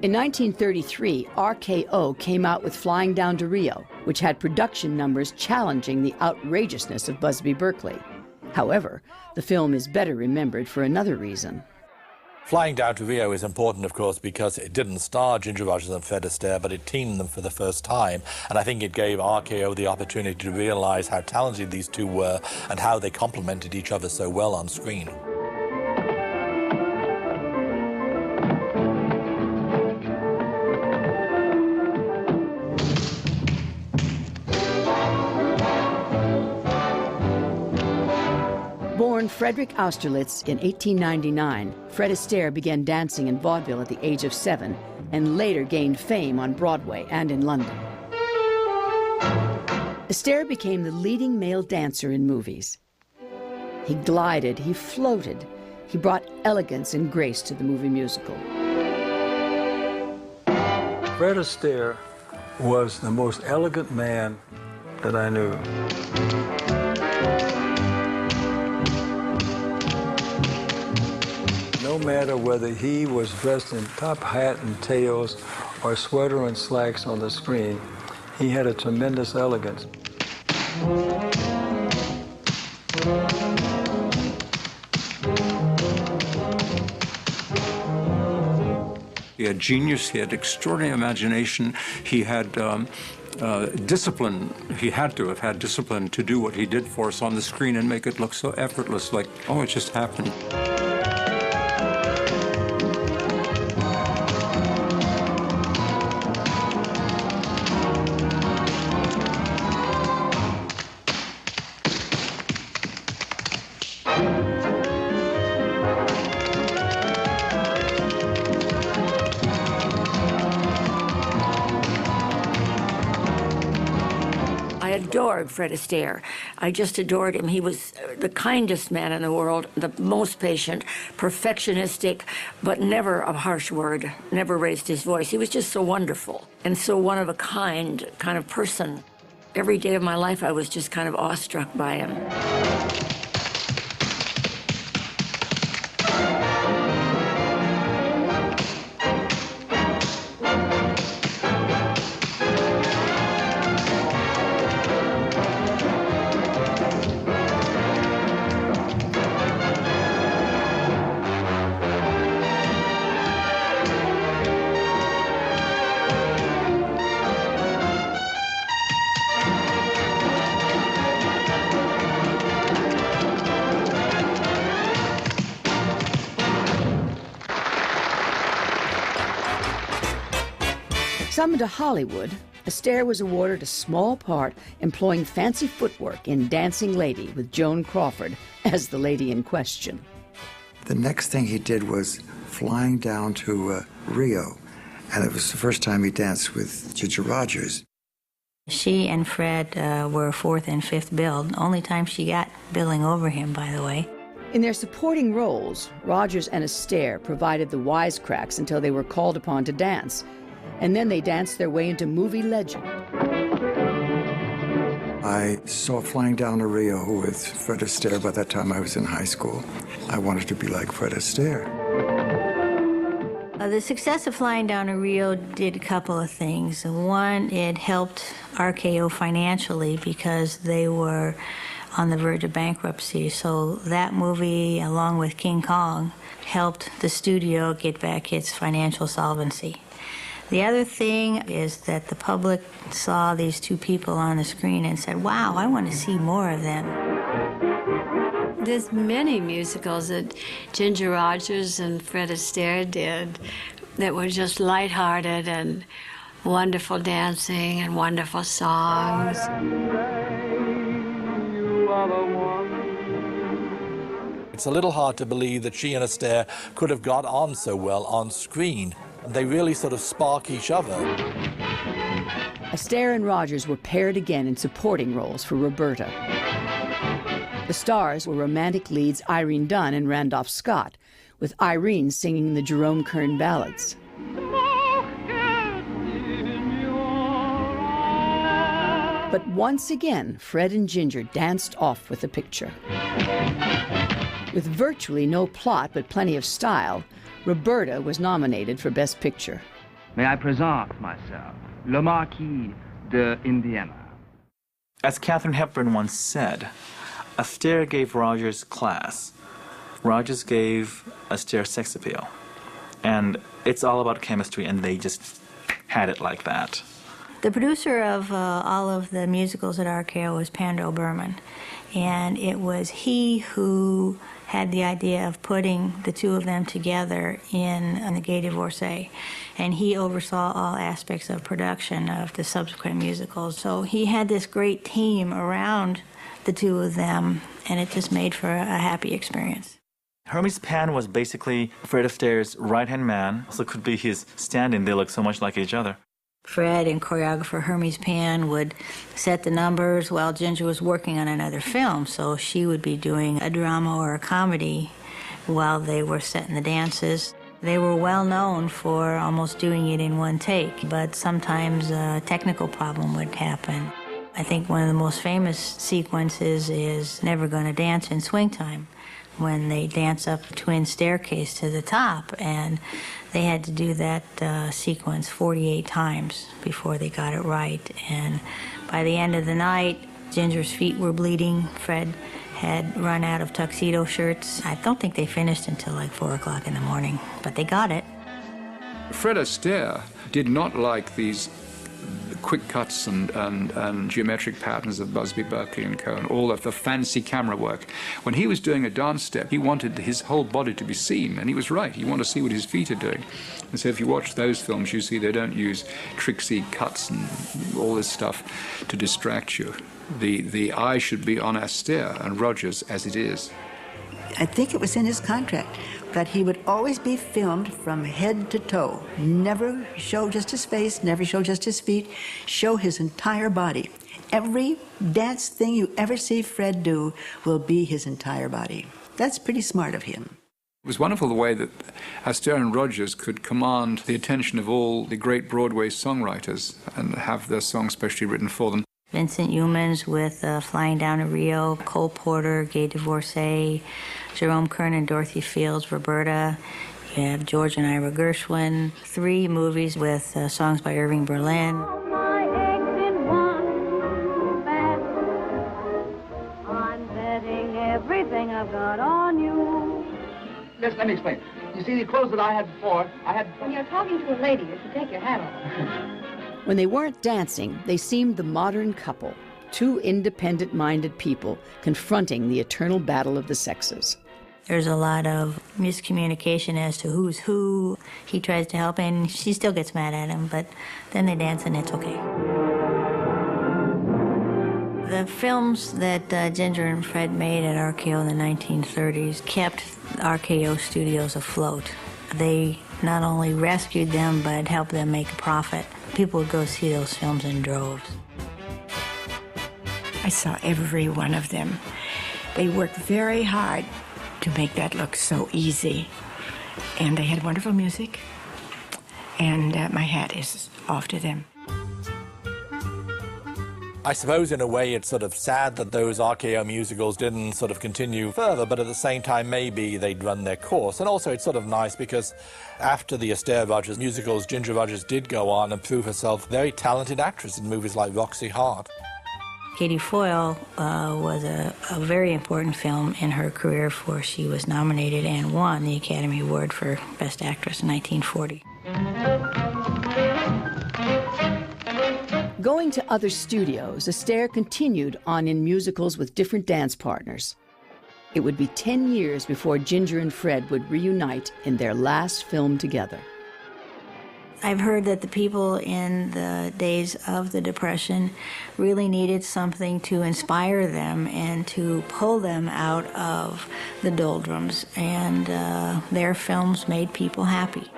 In 1933, RKO came out with Flying Down to Rio, which had production numbers challenging the outrageousness of Busby Berkeley. However, the film is better remembered for another reason. Flying Down to Rio is important, of course, because it didn't star Jinjer Rojers and Fred Astaire, but it teamed them for the first time. And I think it gave RKO the opportunity to realize how talented these two were and how they complemented each other so well on screen. Born Frederick Austerlitz in 1899, Fred Astaire began dancing in vaudeville at the age of 7 and later gained fame on Broadway and in London. Astaire became the leading male dancer in movies. He glided, he floated, he brought elegance and grace to the movie musical. Fred Astaire was the most elegant man that I knew. No matter whether he was dressed in top hat and tails or sweater and slacks on the screen, he had a tremendous elegance. He had genius, he had extraordinary imagination, he had discipline. He had to have had discipline to do what he did for us on the screen and make it look so effortless, like, oh, it just happened. I adored Fred Astaire. I just adored him. He was the kindest man in the world, the most patient, perfectionistic, but never a harsh word, never raised his voice. He was just so wonderful and so one of a kind of person. Every day of my life, I was just kind of awestruck by him. Summoned to Hollywood, Astaire was awarded a small part employing fancy footwork in Dancing Lady with Joan Crawford as the lady in question. The next thing he did was Flying Down to Rio, and it was the first time he danced with Jinjer Rojers. She and Fred were fourth and fifth billed. Only time she got billing over him, by the way. In their supporting roles, Rogers and Astaire provided the wisecracks until they were called upon to dance, and then they danced their way into movie legend. I saw Flying Down to Rio with Fred Astaire. By that time I was in high school. I wanted to be like Fred Astaire. The success of Flying Down to Rio did a couple of things. One, it helped RKO financially because they were on the verge of bankruptcy. So that movie, along with King Kong, helped the studio get back its financial solvency. The other thing is that the public saw these two people on the screen and said, wow, I want to see more of them. There's many musicals that Jinjer Rojers and Fred Astaire did that were just lighthearted and wonderful dancing and wonderful songs. It's a little hard to believe that she and Astaire could have got on so well on screen. They really sort of spark each other. Astaire and Rogers were paired again in supporting roles for Roberta. The stars were romantic leads Irene Dunne and Randolph Scott, with Irene singing the Jerome Kern ballads. But once again, Fred and Jinjer danced off with the picture. With virtually no plot but plenty of style, Roberta was nominated for Best Picture. May I present myself, Le Marquis de Indiana. As Katharine Hepburn once said, Esteire gave Rogers class. Rogers gave Esteire sex appeal. And it's all about chemistry, and they just had it like that. The producer of all of the musicals at RKO was Pandro Berman, and it was he who had the idea of putting the two of them together in The Gay Divorcee, and he oversaw all aspects of production of the subsequent musicals. So he had this great team around the two of them, and it just made for a happy experience. Hermes Pan was basically Fred Astaire's right-hand man, also could be his stand-in. They look so much like each other. Fred and choreographer Hermes Pan would set the numbers while Jinjer was working on another film, so she would be doing a drama or a comedy while they were setting the dances. They were well known for almost doing it in one take, but sometimes a technical problem would happen. I think one of the most famous sequences is Never Gonna Dance in Swing Time, when they dance up a twin staircase to the top, and they had to do that sequence 48 times before they got it right. And by the end of the night, Jinjer's feet were bleeding. Fred had run out of tuxedo shirts. I don't think they finished until like 4 o'clock in the morning, but they got it. Fred Astaire did not like these quick cuts and geometric patterns of Busby Berkeley and Co. and all of the fancy camera work. When he was doing a dance step, he wanted his whole body to be seen, and he was right. You want to see what his feet are doing. And so if you watch those films, you see they don't use tricksy cuts and all this stuff to distract you. The eye should be on Astaire and Rogers as it is. I think it was in his contract that he would always be filmed from head to toe. Never show just his face, never show just his feet, show his entire body. Every dance thing you ever see Fred do will be his entire body. That's pretty smart of him. It was wonderful the way that Esteire and Rogers could command the attention of all the great Broadway songwriters and have their songs specially written for them. Vincent Youmans with Flying Down to Rio, Cole Porter, Gay Divorcee, Jerome Kern and Dorothy Fields, Roberta. You have George and Ira Gershwin. 3 movies with songs by Irving Berlin. I'm betting everything I've got on you. Let me explain. You see, the clothes that I had before, When you're talking to a lady, you should take your hat off. When they weren't dancing, they seemed the modern couple, 2 independent-minded people confronting the eternal battle of the sexes. There's a lot of miscommunication as to who's who. He tries to help, and she still gets mad at him, but then they dance and it's okay. The films that Jinjer and Fred made at RKO in the 1930s kept RKO studios afloat. They not only rescued them, but helped them make a profit. People would go see those films in droves. I saw every one of them. They worked very hard to make that look so easy. And they had wonderful music. And my hat is off to them. I suppose in a way it's sort of sad that those RKO musicals didn't sort of continue further, but at the same time maybe they'd run their course. And also it's sort of nice because after the Esteire Rogers musicals, Jinjer Rojers did go on and prove herself a very talented actress in movies like Roxy Hart. Katie Foyle was a very important film in her career, for she was nominated and won the Academy Award for Best Actress in 1940. Going to other studios, Esteire continued on in musicals with different dance partners. It would be 10 years before Jinjer and Fred would reunite in their last film together. I've heard that the people in the days of the Depression really needed something to inspire them and to pull them out of the doldrums, and their films made people happy.